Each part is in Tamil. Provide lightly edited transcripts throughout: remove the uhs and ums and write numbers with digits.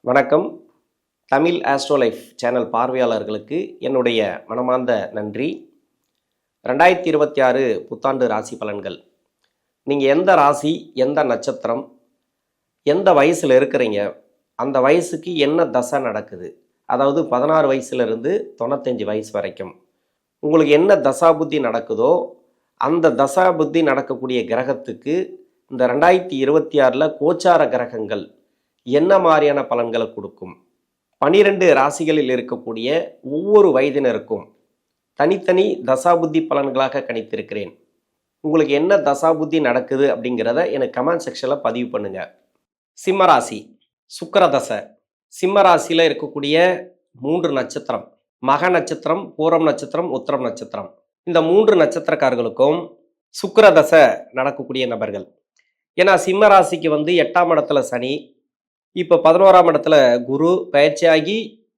வணக்கம். தமிழ் ஆஸ்ட்ரோலைஃப் சேனல் பார்வையாளர்களுக்கு என்னுடைய மனமார்ந்த நன்றி. 2026 புத்தாண்டு ராசி பலன்கள். நீங்கள் எந்த ராசி, எந்த நட்சத்திரம், எந்த வயசில் இருக்கிறீங்க, அந்த வயசுக்கு என்ன தசை நடக்குது, அதாவது 16 வயசுலேருந்து 95 வயசு வரைக்கும் உங்களுக்கு என்ன தசா புத்தி நடக்குதோ அந்த தசா புத்தி நடக்கக்கூடிய கிரகத்துக்கு இந்த 2026 கோச்சார கிரகங்கள் என்ன மாதிரியான பலன்களை கொடுக்கும், 12 ராசிகளில் இருக்கக்கூடிய ஒவ்வொரு வயதினருக்கும் தனித்தனி தசாபுத்தி பலன்களாக கணித்திருக்கிறேன். உங்களுக்கு என்ன தசாபுத்தி நடக்குது அப்படிங்கிறத எனக்கு கமெண்ட் செக்ஷனில் பதிவு பண்ணுங்க. சிம்மராசி, சுக்கிர தசை. சிம்ம ராசியில் இருக்கக்கூடிய 3 நட்சத்திரம், மக நட்சத்திரம், பூரம் நட்சத்திரம், உத்திரம் நட்சத்திரம், இந்த 3 நட்சத்திரக்காரர்களுக்கும் சுக்கிர தசை நடக்கக்கூடிய நபர்கள். ஏன்னா சிம்ம ராசிக்கு 8ஆம் இடத்துல சனி, இப்போ 11ஆம் இடத்துல குரு பயிற்சியாகி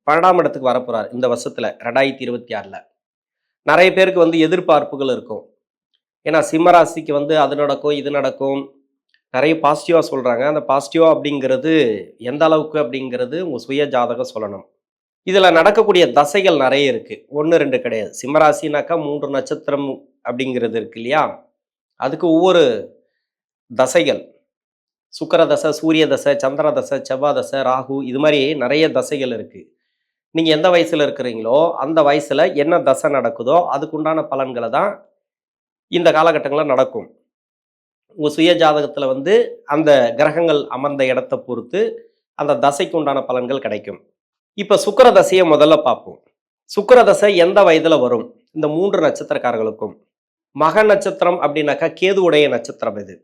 12ஆம் இடத்துக்கு வரப்போறார் இந்த வருஷத்துல 2026. நிறைய பேருக்கு எதிர்பார்ப்புகள் இருக்கும். ஏன்னா சிம்ம ராசிக்கு அது நடக்கும் இது நடக்கும் நிறைய பாசிட்டிவாக சொல்கிறாங்க. அந்த பாசிட்டிவாக அப்படிங்கிறது எந்த அளவுக்கு அப்படிங்கிறது உங்கள் சுய ஜாதகம் சொல்லணும். இதில் நடக்கக்கூடிய தசைகள் நிறைய இருக்குது, 1 2 கிடையாது. சிம்மராசினாக்கா 3 நட்சத்திரம் அப்படிங்கிறது இருக்கு இல்லையா, அதுக்கு ஒவ்வொரு தசைகள், சுக்கிர தசை, சூரிய தசை, சந்திர தசை, செவ்வாய் தசை, ராகு, இது மாதிரி நிறைய தசைகள் இருக்குது. நீங்கள் எந்த வயசில் இருக்கிறீங்களோ அந்த வயசில் என்ன தசை நடக்குதோ அதுக்குண்டான பலன்களை தான் இந்த காலகட்டங்களில் நடக்கும். உங்கள் சுய ஜாதகத்தில் அந்த கிரகங்கள் அமர்ந்த இடத்தை பொறுத்து அந்த தசைக்கு உண்டான பலன்கள் கிடைக்கும். இப்போ சுக்கிர தசையை முதல்ல பார்ப்போம். சுக்கிர தசை எந்த வயதில் வரும்? இந்த 3 நட்சத்திரக்காரர்களுக்கும். மக நட்சத்திரம் அப்படின்னாக்கா கேதுவுடைய நட்சத்திரம். இது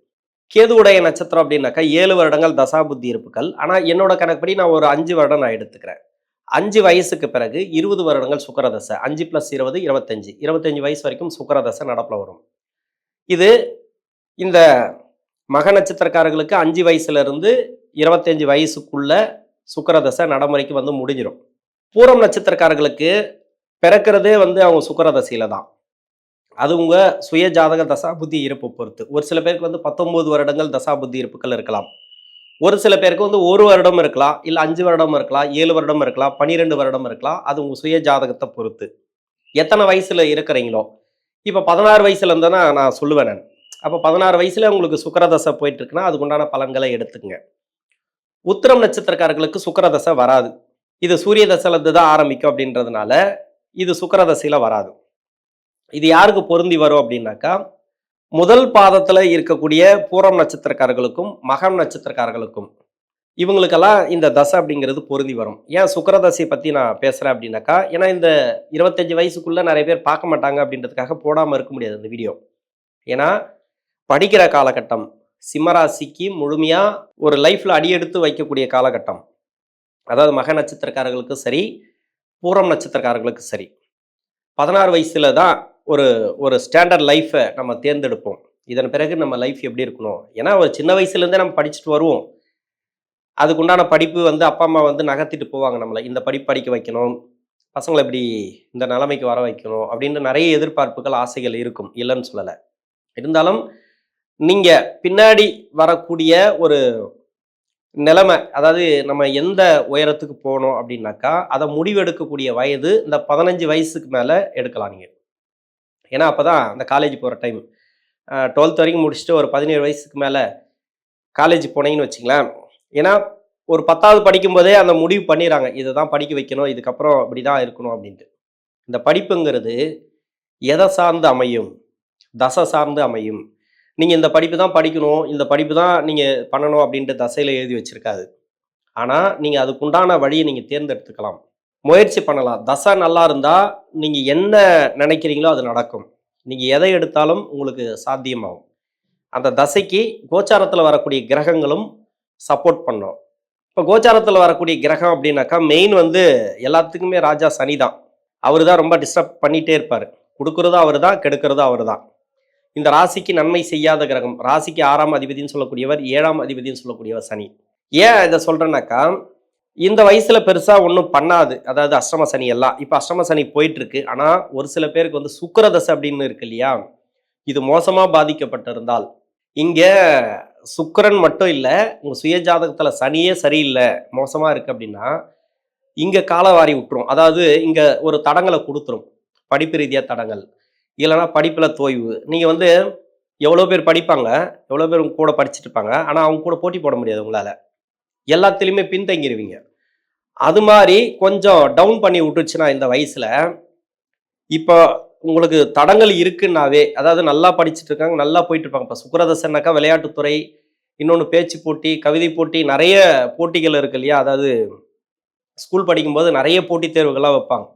கேதுவுடைய நட்சத்திரம் அப்படின்னாக்கா 7 வருடங்கள் தசாபுத்தி இருப்புகள். ஆனால் என்னோட கணக்குப்படி நான் ஒரு 5 வருடம் நான் எடுத்துக்கிறேன். 5 வயசுக்கு பிறகு 20 வருடங்கள் சுக்கிர தசை. 5 + 20 25. 25 வயசு வரைக்கும் சுக்கிர தசை நடப்பில் வரும். இது இந்த மக நட்சத்திரக்காரர்களுக்கு 5 வயசுலேருந்து 25 வயசுக்குள்ள சுக்கிர தசை நடைமுறைக்கு முடிஞ்சிடும். பூரம் நட்சத்திரக்காரர்களுக்கு பிறக்கிறதே அவங்க சுக்கிர தசையில தான். அது உங்கள் சுய ஜாதக தசாபுத்தி இருப்பு பொறுத்து. ஒரு சில பேருக்கு 19 வருடங்கள் தசாபுத்தி இருப்புகள் இருக்கலாம். ஒரு சில பேருக்கு 1 வருடம் இருக்கலாம், இல்லை 5 வருடம் இருக்கலாம், 7 வருடம் இருக்கலாம், 12 வருடம் இருக்கலாம். அது உங்கள் சுய ஜாதகத்தை பொறுத்து. எத்தனை வயசில் இருக்கிறீங்களோ, இப்போ 16 வயசுல இருந்தேன்னா நான் சொல்லுவேன் நான். அப்போ 16 வயசுல உங்களுக்கு சுக்கிர தசை போயிட்டு இருக்குன்னா அதுக்குண்டான பலன்களை எடுத்துக்கங்க. உத்திரம் நட்சத்திரக்காரர்களுக்கு சுக்கிர தசை வராது. இது சூரிய தசையிலிருந்து தான் ஆரம்பிக்கும் அப்படின்றதுனால இது சுக்கிர தசையில் வராது. இது யாருக்கு பொருந்தி வரும் அப்படின்னாக்கா, முதல் பாதத்தில் இருக்கக்கூடிய பூரம் நட்சத்திரக்காரர்களுக்கும் மகம் நட்சத்திரக்காரர்களுக்கும் இவங்களுக்கெல்லாம் இந்த தசை அப்படிங்கிறது பொருந்தி வரும். ஏன் சுக்கிர தசையை பற்றி நான் பேசுகிறேன் அப்படின்னாக்கா, ஏன்னா இந்த 25 வயசுக்குள்ளே நிறைய பேர் பார்க்க மாட்டாங்க அப்படின்றதுக்காக போடாமல் இருக்க முடியாது இந்த வீடியோ. ஏன்னா படிக்கிற காலகட்டம், சிம்மராசிக்கு முழுமையாக ஒரு லைஃப்பில் அடியெடுத்து வைக்கக்கூடிய காலகட்டம். அதாவது மக நட்சத்திரக்காரர்களுக்கும் சரி, பூரம் நட்சத்திரக்காரர்களுக்கும் சரி, 16 வயசுல தான் ஒரு ஸ்டாண்டர்ட் லைஃப்பை நம்ம தேர்ந்தெடுப்போம். இதன் பிறகு நம்ம லைஃப் எப்படி இருக்கணும், ஏன்னா ஒரு சின்ன வயசுலேருந்தே நம்ம படிச்சுட்டு வருவோம். அதுக்குண்டான படிப்பு அப்பா அம்மா நகர்த்திட்டு போவாங்க நம்மளை. இந்த படிப்பு படிக்க வைக்கணும், பசங்களை இப்படி இந்த நிலைமைக்கு வர வைக்கணும் அப்படின்னு நிறைய எதிர்பார்ப்புகள், ஆசைகள் இருக்கும், இல்லைன்னு சொல்லலை. இருந்தாலும் நீங்கள் பின்னாடி வரக்கூடிய ஒரு நிலைமை, அதாவது நம்ம எந்த உயரத்துக்கு போகணும் அப்படின்னாக்கா அதை முடிவெடுக்கக்கூடிய வயது இந்த 15 வயசுக்கு மேலே எடுக்கலாம் நீங்கள். ஏன்னா அப்போ தான் அந்த காலேஜ் போகிற டைம். 12th வரைக்கும் முடிச்சுட்டு ஒரு 17 வயசுக்கு மேலே காலேஜ் போனீங்கன்னு வச்சிங்களேன். ஏன்னா ஒரு 10வது படிக்கும்போதே அந்த முடிவு பண்ணிடுறாங்க, இதை தான் படிக்க வைக்கணும், இதுக்கப்புறம் இப்படி தான் இருக்கணும் அப்படின்ட்டு. இந்த படிப்புங்கிறது எதை சார்ந்து அமையும்? தசை சார்ந்து அமையும். நீங்கள் இந்த படிப்பு தான் படிக்கணும், இந்த படிப்பு தான் நீங்கள் பண்ணணும் அப்படின்ட்டு தசையில் எழுதி வச்சுருக்காது. ஆனால் நீங்கள் அதுக்குண்டான வழியை நீங்கள் தேர்ந்தெடுத்துக்கலாம், முயற்சி பண்ணலாம். தசை நல்லா இருந்தால் நீங்கள் என்ன நினைக்கிறீங்களோ அது நடக்கும். நீங்கள் எதை எடுத்தாலும் உங்களுக்கு சாத்தியமாகும். அந்த தசைக்கு கோச்சாரத்தில் வரக்கூடிய கிரகங்களும் சப்போர்ட் பண்ணும். இப்போ கோச்சாரத்தில் வரக்கூடிய கிரகம் அப்படின்னாக்கா மெயின் எல்லாத்துக்குமே ராஜா சனி தான். அவர் தான் ரொம்ப டிஸ்டர்ப் பண்ணிகிட்டே இருப்பார். கொடுக்குறதும் அவர் தான், கெடுக்கிறதும் அவர் தான். இந்த ராசிக்கு நன்மை செய்யாத கிரகம், ராசிக்கு 6ஆம் அதிபதினு சொல்லக்கூடியவர், 7ஆம் அதிபதினு சொல்லக்கூடியவர் சனி. ஏன் இதை சொல்கிறேன்னாக்கா, இந்த வயசில் பெருசாக ஒன்றும் பண்ணாது. அதாவது அஷ்டம சனி எல்லாம் இப்போ அஷ்டம சனி போயிட்டுருக்கு. ஆனால் ஒரு சில பேருக்கு சுக்கிர தசை அப்படின்னு இருக்கு இல்லையா, இது மோசமாக பாதிக்கப்பட்டிருந்தால் இங்கே சுக்கிரன் மட்டும் இல்லை, உங்கள் சுய ஜாதகத்தில் சனியே சரியில்லை, மோசமாக இருக்குது அப்படின்னா இங்கே காலவாரி விட்டுரும். அதாவது இங்கே ஒரு தடங்களை கொடுத்துரும், படிப்பு ரீதியாக தடங்கள், இல்லைனா படிப்பில் தோய்வு. நீங்கள் வந்து எவ்வளோ பேர் படிப்பாங்க, எவ்வளோ பேர் உங்க கூட படிச்சுட்டு இருப்பாங்க, ஆனால் அவங்க கூட போட்டி போட முடியாது உங்களால், எல்லாத்துலேயுமே பின்தங்கிடுவீங்க. அது மாதிரி கொஞ்சம் டவுன் பண்ணி விட்டுருச்சுன்னா இந்த வயசில், இப்போ உங்களுக்கு தடங்கள் இருக்குன்னாவே, அதாவது நல்லா படிச்சுட்டு இருக்காங்க, நல்லா போயிட்டு இருப்பாங்க. இப்போ சுக்கிரதசனாக்கா விளையாட்டுத்துறை, இன்னொன்று பேச்சு போட்டி, கவிதை போட்டி, நிறைய போட்டிகள் இருக்கு இல்லையா? அதாவது ஸ்கூல் படிக்கும்போது நிறைய போட்டித் தேர்வுகள்லாம் வைப்பாங்க.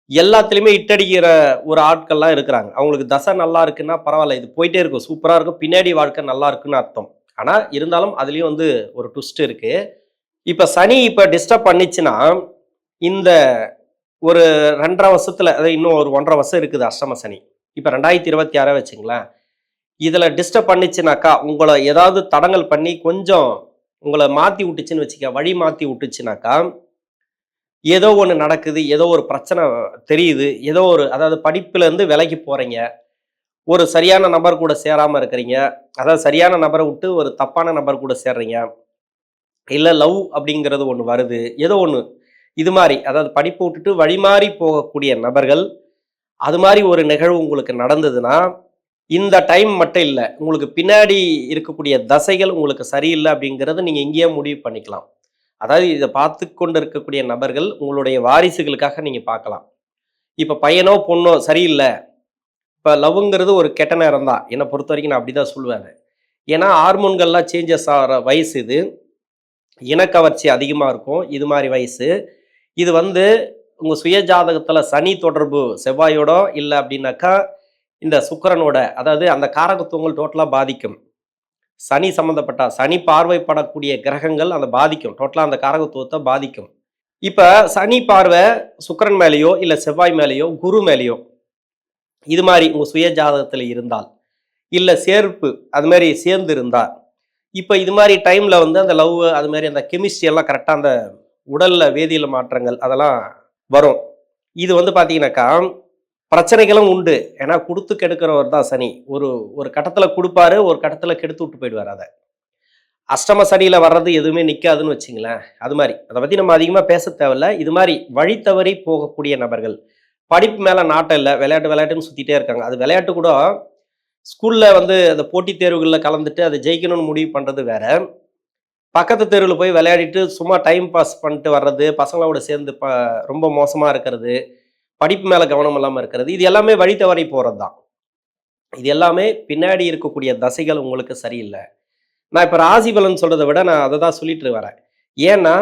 எல்லாத்துலேயுமே இட்டடிக்கிற ஒரு ஆட்கள்லாம் இருக்கிறாங்க. அவங்களுக்கு தசை நல்லா இருக்குன்னா பரவாயில்ல, இது போயிட்டே இருக்கும், சூப்பராக இருக்கும், பின்னாடி வாழ்க்கை நல்லா இருக்குன்னு அர்த்தம். ஆனால் இருந்தாலும் அதுலேயும் வந்து ஒரு ட்விஸ்ட் இருக்குது. இப்போ சனி இப்போ டிஸ்டர்ப் பண்ணிச்சுன்னா, இந்த ஒரு 2.5 வருஷத்தில், அதாவது இன்னும் ஒரு 1.5 வருஷம் இருக்குது அஷ்டம சனி. இப்போ 2026 வச்சுங்களேன், இதில் டிஸ்டர்ப் பண்ணிச்சுனாக்கா, உங்களை ஏதாவது தடங்கள் பண்ணி கொஞ்சம் உங்களை மாற்றி விட்டுச்சுன்னு வச்சுக்க, வழி மாற்றி விட்டுச்சுனாக்கா, ஏதோ ஒன்று நடக்குது, ஏதோ ஒரு பிரச்சனை தெரியுது, ஏதோ ஒரு, அதாவது படிப்புலேருந்து விலகி போகிறீங்க, ஒரு சரியான நபர் கூட சேராமல் இருக்கிறீங்க, அதாவது சரியான நபரை விட்டு ஒரு தப்பான நபர் கூட சேர்றீங்க, இல்லை லவ் அப்படிங்கிறது ஒன்று வருது, ஏதோ ஒன்று இது மாதிரி, அதாவது படிப்பு விட்டுட்டு வழிமாறி போகக்கூடிய நபர்கள், அது மாதிரி ஒரு நிகழ்வு உங்களுக்கு நடந்ததுன்னா, இந்த டைம் மட்டும் இல்லை, உங்களுக்கு பின்னாடி இருக்கக்கூடிய தசைகள் உங்களுக்கு சரியில்லை அப்படிங்கிறது நீங்கள் இங்கேயே முடிவு பண்ணிக்கலாம். அதாவது இதை பார்த்து கொண்டு இருக்கக்கூடிய நபர்கள் உங்களுடைய வாரிசுகளுக்காக நீங்கள் பார்க்கலாம். இப்போ பையனோ பொண்ணோ சரியில்லை, இப்போ லவ்ங்கிறது ஒரு கெட்ட நேரம் தான், என்னை பொறுத்த வரைக்கும் நான் அப்படி தான் சொல்லுவேன். ஏன்னா ஹார்மோன்கள்லாம் சேஞ்சஸ் ஆகிற வயசு இது, இனக்கவர்ச்சி அதிகமாக இருக்கும் இது மாதிரி வயசு. இது வந்து உங்கள் சுய ஜாதகத்தில் சனி தொடர்பு செவ்வாயோட இல்லை அப்படின்னாக்கா, இந்த சுக்கிரனோட, அதாவது அந்த காரகத்துவங்கள் டோட்டலாக பாதிக்கும். சனி சம்மந்தப்பட்ட, சனி பார்வைப்படக்கூடிய கிரகங்கள் அந்த பாதிக்கும், டோட்டலாக அந்த காரகத்துவத்தை பாதிக்கும். இப்போ சனி பார்வை சுக்கிரன் மேலேயோ இல்லை செவ்வாய் மேலேயோ குரு மேலேயோ இது மாதிரி உங்கள் சுய ஜாதகத்தில் இருந்தால், இல்லை சேர்ப்பு அது மாதிரி சேர்ந்து இருந்தால், இப்போ இது மாதிரி டைமில் வந்து அந்த லவ் அது மாதிரி அந்த கெமிஸ்ட்ரி எல்லாம் கரெக்டாக அந்த உடலில் வேதியியல் மாற்றங்கள் அதெல்லாம் வரும். இது வந்து பார்த்தீங்கன்னாக்கா பிரச்சனைகளும் உண்டு. ஏன்னா கொடுத்து கெடுக்கிறவர் தான் சனி. ஒரு ஒரு கட்டத்தில் கொடுப்பாரு, ஒரு கட்டத்தில் கெடுத்து விட்டு போயிடுவார். அதை அஷ்டம சனியில் வர்றது எதுவுமே நிற்காதுன்னு வச்சிங்களேன். அது மாதிரி அதை பற்றி நம்ம அதிகமாக பேச தேவையில்ல. இது மாதிரி வழி தவறி போகக்கூடிய நபர்கள், படிப்பு மேலே நாட்டம் இல்லை, விளையாட்டுன்னு சுற்றிட்டே இருக்காங்க. அது விளையாட்டு கூட ஸ்கூலில் வந்து அந்த போட்டித் தேர்வுகளில் கலந்துட்டு அதை ஜெயிக்கணும்னு முடிவு பண்ணுறது வேற, பக்கத்து தெருவில் போய் விளையாடிட்டு சும்மா டைம் பாஸ் பண்ணிட்டு வர்றது, பசங்களோட சேர்ந்து ரொம்ப மோசமாக இருக்கிறது, படிப்பு மேலே கவனம் இல்லாமல் இருக்கிறது, இது எல்லாமே வழி தவறி போகிறது தான். இது எல்லாமே பின்னாடி இருக்கக்கூடிய தசைகள் உங்களுக்கு சரியில்லை. நான் இப்போ ராசி பலன் சொல்கிறத விட நான் அதை தான் சொல்லிட்டு வரேன். ஏன்னா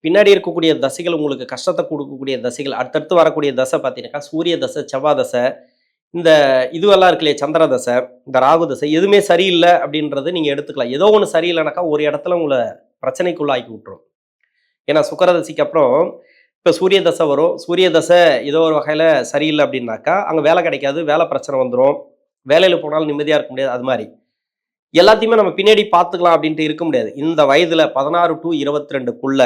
பின்னாடி இருக்கக்கூடிய தசைகள் உங்களுக்கு கஷ்டத்தை கொடுக்கக்கூடிய தசைகள், அடுத்தடுத்து வரக்கூடிய தசை பார்த்தீங்கன்னாக்கா சூரிய தசை, செவ்வாய் தசை, இந்த இதுவெல்லாம் இருக்கு இல்லையா, சந்திர தசை, இந்த ராகு தசை, எதுவுமே சரியில்லை அப்படின்றது நீங்கள் எடுத்துக்கலாம். ஏதோ ஒன்று சரியில்லைனாக்கா ஒரு இடத்துல உங்களை பிரச்சனைக்குள்ள ஆக்கி விட்டுரும். ஏன்னா சுக்கிரதசைக்கு அப்புறம் இப்போ சூரிய தசை வரும், சூரிய தசை ஏதோ ஒரு வகையில் சரியில்லை அப்படின்னாக்கா அங்கே வேலை கிடைக்காது, வேலை பிரச்சனை வந்துடும், வேலையில் போனாலும் நிம்மதியாக இருக்க முடியாது. அது மாதிரி எல்லாத்தையுமே நம்ம பின்னாடி பார்த்துக்கலாம் அப்படின்ட்டு இருக்க முடியாது. இந்த வயதில் 16 to 22க்குள்ள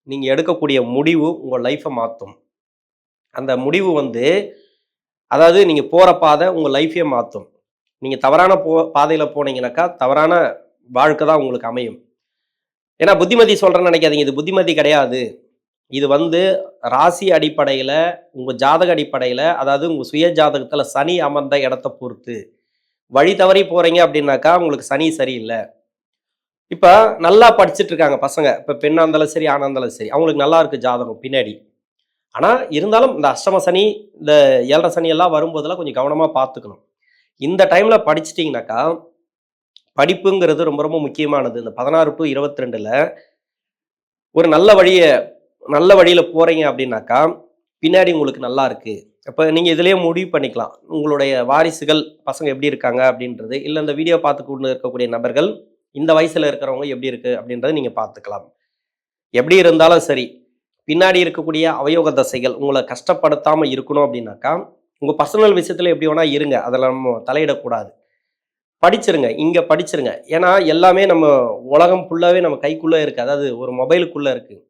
நீங்கள் எடுக்கக்கூடிய முடிவு உங்கள் லைஃப்பை மாற்றும். அந்த முடிவு வந்து, அதாவது நீங்கள் போகிற பாதை உங்கள் லைஃப்பையே மாற்றும். நீங்கள் தவறான பாதையில் போனீங்கன்னாக்கா தவறான வாழ்க்கை தான் உங்களுக்கு அமையும். ஏன்னா புத்திமதி சொல்கிறேன்னு நினைக்காதீங்க, இது புத்திமதி கிடையாது. இது வந்து ராசி அடிப்படையில், உங்கள் ஜாதக அடிப்படையில், அதாவது உங்கள் சுய ஜாதகத்தில் சனி அமர்ந்த இடத்த பொறுத்து வழி தவறி போகிறீங்க அப்படின்னாக்கா உங்களுக்கு சனி சரியில்லை. இப்போ நல்லா படிச்சுட்டு இருக்காங்க பசங்க, இப்போ பெண்ணாக இருந்தாலும் சரி ஆணாக இருந்தாலும் சரி, அவங்களுக்கு நல்லா இருக்குது ஜாதகம் பின்னாடி. ஆனால் இருந்தாலும் இந்த அஷ்டம சனி, இந்த 7.5 சனி எல்லாம் வரும்போதெல்லாம் கொஞ்சம் கவனமாக பார்த்துக்கணும். இந்த டைமில் படிச்சிட்டிங்கனாக்கா, படிப்புங்கிறது ரொம்ப ரொம்ப முக்கியமானது. இந்த 16 to 22ல் ஒரு நல்ல வழியில் போகிறீங்க அப்படின்னாக்கா பின்னாடி உங்களுக்கு நல்லா இருக்குது. அப்போ நீங்கள் இதிலேயே முடிவு பண்ணிக்கலாம் உங்களுடைய வாரிசுகள் பசங்க எப்படி இருக்காங்க அப்படின்றது, இல்லை இந்த வீடியோ பார்த்து கொண்டு இருக்கக்கூடிய நபர்கள் இந்த வயசில் இருக்கிறவங்க எப்படி இருக்குது அப்படின்றத நீங்கள் பார்த்துக்கலாம். எப்படி இருந்தாலும் சரி, பின்னாடி இருக்கக்கூடிய அவயோக தசைகள் உங்களை கஷ்டப்படுத்தாமல் இருக்கணும் அப்படின்னாக்கா உங்கள் பர்சனல் விஷயத்தில் எப்படி வேணால் இருங்க, அதில் நம்ம தலையிடக்கூடாது. படிச்சிருங்க, இங்கே படிச்சிருங்க. ஏன்னா எல்லாமே நம்ம உலகம் ஃபுல்லாகவே நம்ம கைக்குள்ளே இருக்குது, அதாவது ஒரு மொபைலுக்குள்ளே இருக்குது.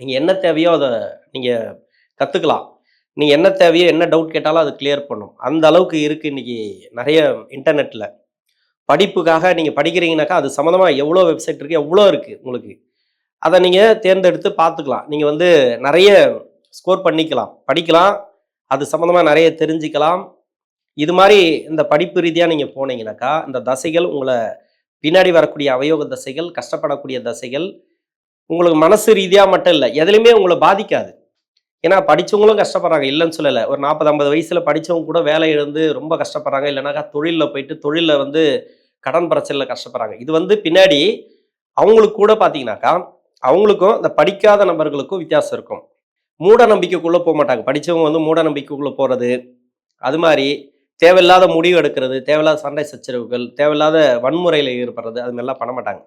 நீங்கள் என்ன தேவையோ அதை நீங்கள் கற்றுக்கலாம். நீங்கள் என்ன தேவையோ என்ன டவுட் கேட்டாலும் அது கிளியர் பண்ணும். அந்த அளவுக்கு இருக்குது இன்றைக்கி நிறைய இன்டர்நெட்டில். படிப்புக்காக நீங்கள் படிக்கிறீங்கனாக்கா அது சம்மந்தமாக எவ்வளோ வெப்சைட் இருக்குது, எவ்வளோ இருக்குது உங்களுக்கு. அதை நீங்கள் தேர்ந்தெடுத்து பார்த்துக்கலாம். நீங்கள் வந்து நிறைய ஸ்கோர் பண்ணிக்கலாம், படிக்கலாம், அது சம்மந்தமாக நிறைய தெரிஞ்சுக்கலாம். இது மாதிரி இந்த படிப்பு ரீதியாக நீங்கள் போனீங்கனாக்கா இந்த தசைகள் உங்களை பின்னாடி வரக்கூடிய அவயோக தசைகள், கஷ்டப்படக்கூடிய தசைகள் உங்களுக்கு மனசு ரீதியாக மட்டும் இல்லை, எதுலையுமே உங்களை பாதிக்காது. ஏன்னா படித்தவங்களும் கஷ்டப்படுறாங்க, இல்லைன்னு சொல்லலை. ஒரு 40-50 வயசில் படித்தவங்க கூட வேலை இழந்து ரொம்ப கஷ்டப்படுறாங்க. இல்லைனாக்கா தொழிலில் போயிட்டு தொழிலில் வந்து கடன் பிரச்சனையில் கஷ்டப்படுறாங்க. இது வந்து பின்னாடி அவங்களுக்கு கூட பார்த்தீங்கன்னாக்கா அவங்களுக்கும் இந்த படிக்காத நபர்களுக்கும் வித்தியாசம் இருக்கும். மூட நம்பிக்கைக்குள்ளே போக மாட்டாங்க. படித்தவங்க வந்து மூட நம்பிக்கைக்குள்ளே போகிறது, அது மாதிரி தேவையில்லாத முடிவு எடுக்கிறது, தேவையில்லாத சண்டை சச்சரவுகள், தேவையில்லாத வன்முறையில் ஈடுபடுறது, அது மாதிரிலாம் பண்ண மாட்டாங்க.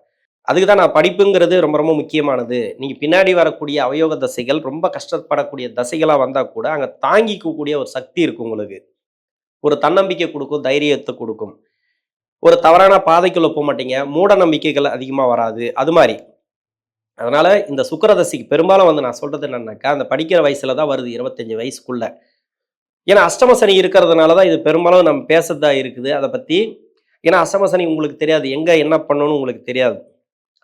அதுக்கு தான் நான் படிப்புங்கிறது ரொம்ப ரொம்ப முக்கியமானது. நீங்கள் பின்னாடி வரக்கூடிய அவயோக தசைகள் ரொம்ப கஷ்டப்படக்கூடிய தசைகளாக வந்தால் கூட அங்கே தாங்கிக்கக்கூடிய ஒரு சக்தி இருக்கும் உங்களுக்கு. ஒரு தன்னம்பிக்கை கொடுக்கும், தைரியத்தை கொடுக்கும். ஒரு தவறான பாதைக்குள்ளே போக மாட்டீங்க, மூட நம்பிக்கைகள் அதிகமாக வராது, அது மாதிரி. அதனால் இந்த சுக்கிரதசைக்கு பெரும்பாலும் வந்து நான் சொல்கிறது என்னன்னாக்கா அந்த படிக்கிற வயசில் தான் வருது, 25 வயசுக்குள்ளே. ஏன்னா அஷ்டம சனி இருக்கிறதுனால தான் இது பெரும்பாலும் நம்ம பேசுறதா இருக்குது அதை பற்றி. ஏன்னா அஷ்டம சனி உங்களுக்கு தெரியாது, எங்கே என்ன பண்ணணும்னு உங்களுக்கு தெரியாது.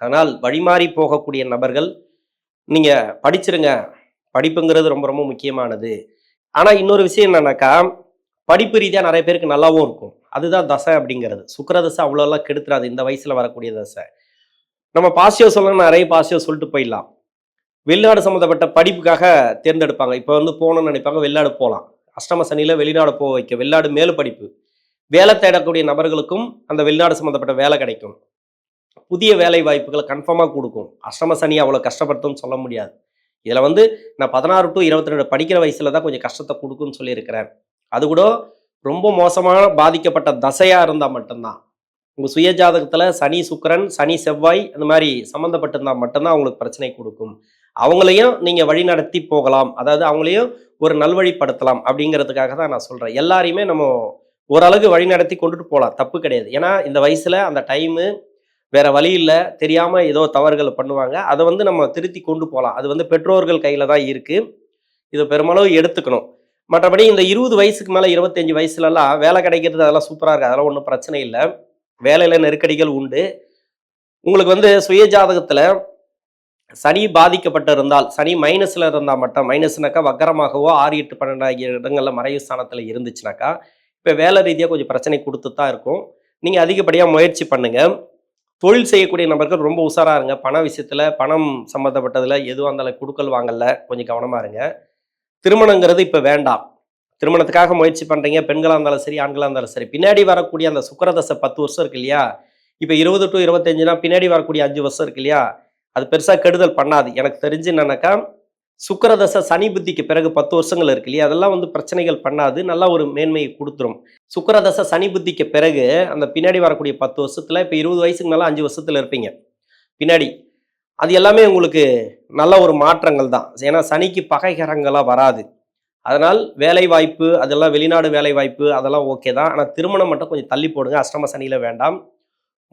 அதனால் வழிமாறி போகக்கூடிய நபர்கள் நீங்கள் படிச்சிருங்க, படிப்புங்கிறது ரொம்ப ரொம்ப முக்கியமானது. ஆனால் இன்னொரு விஷயம் என்னன்னாக்கா படிப்பு ரீதியாக நிறைய பேருக்கு நல்லாவும் இருக்கும், அதுதான் தசை அப்படிங்கிறது. சுக்கிரதசை அவ்வளோலாம் கெடுத்துறாது இந்த வயசில் வரக்கூடிய தசை. நம்ம பாசிட்டிவ் சொல்லணும், நிறைய பாசிட்டிவ் சொல்லிட்டு போயிடலாம். வெளிநாடு சம்மந்தப்பட்ட படிப்புக்காக தேர்ந்தெடுப்பாங்க. இப்போ வந்து போகணும்னு நினைப்பாங்க, வெளிநாடு போகலாம். அஷ்டம சனியில் வெளிநாடு போக வைக்க, வெளிநாடு மேல் படிப்பு, வேலை தேடக்கூடிய நபர்களுக்கும் அந்த வெளிநாடு சம்மந்தப்பட்ட வேலை கிடைக்கும், புதிய வேலை வாய்ப்புகளை கன்ஃபார்மாக கொடுக்கும். அஷ்டம சனி அவ்வளோ கஷ்டப்படுத்தும்னு சொல்ல முடியாது. இதில் வந்து நான் 16 to 22 படிக்கிற வயசில் தான் கொஞ்சம் கஷ்டத்தை கொடுக்குன்னு சொல்லியிருக்கிறேன். அது கூட ரொம்ப மோசமான பாதிக்கப்பட்ட தசையாக இருந்தால் மட்டும்தான். உங்கள் சுய ஜாதகத்தில் சனி சுக்கிரன், சனி செவ்வாய் அந்த மாதிரி சம்மந்தப்பட்டிருந்தால் மட்டும்தான் அவங்களுக்கு பிரச்சனை கொடுக்கும். அவங்களையும் நீங்கள் வழி நடத்தி போகலாம், அதாவது அவங்களையும் ஒரு நல்வழிப்படுத்தலாம் அப்படிங்கிறதுக்காக தான் நான் சொல்கிறேன். எல்லாரையுமே நம்ம ஓரளவுக்கு வழி நடத்தி கொண்டுட்டு போகலாம், தப்பு கிடையாது. ஏன்னா இந்த வயசில் அந்த டைமு வேற வழி இல்லை, தெரியாமல் ஏதோ தவறுகள் பண்ணுவாங்க, அதை வந்து நம்ம திருத்தி கொண்டு போகலாம். அது வந்து பெற்றோர்கள் கையில் தான் இருக்குது, இதை பெருமளவு எடுத்துக்கணும். மற்றபடி இந்த 20 வயசுக்கு மேலே 25 வயசுலலாம் வேலை கிடைக்கிறது அதெல்லாம் சூப்பராக இருக்குது, அதெல்லாம் ஒன்றும் பிரச்சனை இல்லை. வேலையில் நெருக்கடிகள் உண்டு. உங்களுக்கு வந்து சுய ஜாதகத்தில் சனி பாதிக்கப்பட்டு இருந்தால், சனி மைனஸில் இருந்தால் மட்டும், மைனஸ்னாக்கா வக்கரமாகவோ 6, 8, 12 ஆகிய இடங்களில் மறைவு ஸ்தானத்தில் இருந்துச்சுனாக்கா இப்போ வேலை ரீதியாக கொஞ்சம் பிரச்சனை கொடுத்து தான் இருக்கும். நீங்கள் அதிகப்படியாக முயற்சி பண்ணுங்கள். தொழில் செய்யக்கூடிய நபர்கள் ரொம்ப உஷாராக இருங்க. பண விஷயத்தில், பணம் சம்மந்தப்பட்டதில் எதுவாக இருந்தாலும் குடுக்கல் வாங்கல கொஞ்சம் கவனமாக இருங்க. திருமணங்கிறது இப்போ வேண்டாம். திருமணத்துக்காக முயற்சி பண்ணுறீங்க, பெண்களாக இருந்தாலும் சரி, ஆண்களாக இருந்தாலும் சரி, பின்னாடி வரக்கூடிய அந்த சுக்கிரதசை 10 வருஷம் இருக்கு இல்லையா, இப்போ 20 to 25னா பின்னாடி வரக்கூடிய 5 வருஷம் இருக்கு இல்லையா, அது பெருசாக கெடுதல் பண்ணாது. எனக்கு தெரிஞ்சு என்னன்னாக்கா சுக்கிரதசை சனி புத்திக்கு பிறகு 10 வருஷங்கள் இருக்கு இல்லையா, அதெல்லாம் வந்து பிரச்சனைகள் பண்ணாது, நல்லா ஒரு மேன்மையை கொடுத்துரும். சுக்கிரதசை சனி புத்திக்கு பிறகு அந்த பின்னாடி வரக்கூடிய 10 வருஷத்தில் இப்போ 20 வயசுக்கு மேலே 5 வருஷத்தில் இருப்பீங்க பின்னாடி, அது எல்லாமே உங்களுக்கு நல்ல ஒரு மாற்றங்கள் தான். ஏன்னா சனிக்கு பகைகரங்களாக வராது. அதனால் வேலை வாய்ப்பு அதெல்லாம், வெளிநாடு வேலை வாய்ப்பு அதெல்லாம் ஓகே தான். ஆனால் திருமணம் மட்டும் கொஞ்சம் தள்ளி போடுங்க, அஷ்டம சனியில் வேண்டாம்.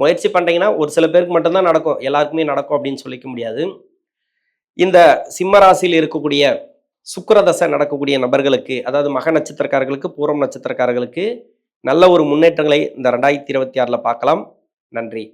முயற்சி பண்ணுறீங்கன்னா ஒரு சில பேருக்கு மட்டும்தான் நடக்கும், எல்லாருக்குமே நடக்கும் அப்படின்னு சொல்லிக்க முடியாது. இந்த சிம்ம ராசியில் இருக்கக்கூடிய சுக்கிரதசை நடக்கக்கூடிய நபர்களுக்கு, அதாவது மக நட்சத்திரக்காரர்களுக்கு, பூரம் நட்சத்திரக்காரர்களுக்கு நல்ல ஒரு முன்னேற்றங்களை இந்த 2026 பார்க்கலாம். நன்றி.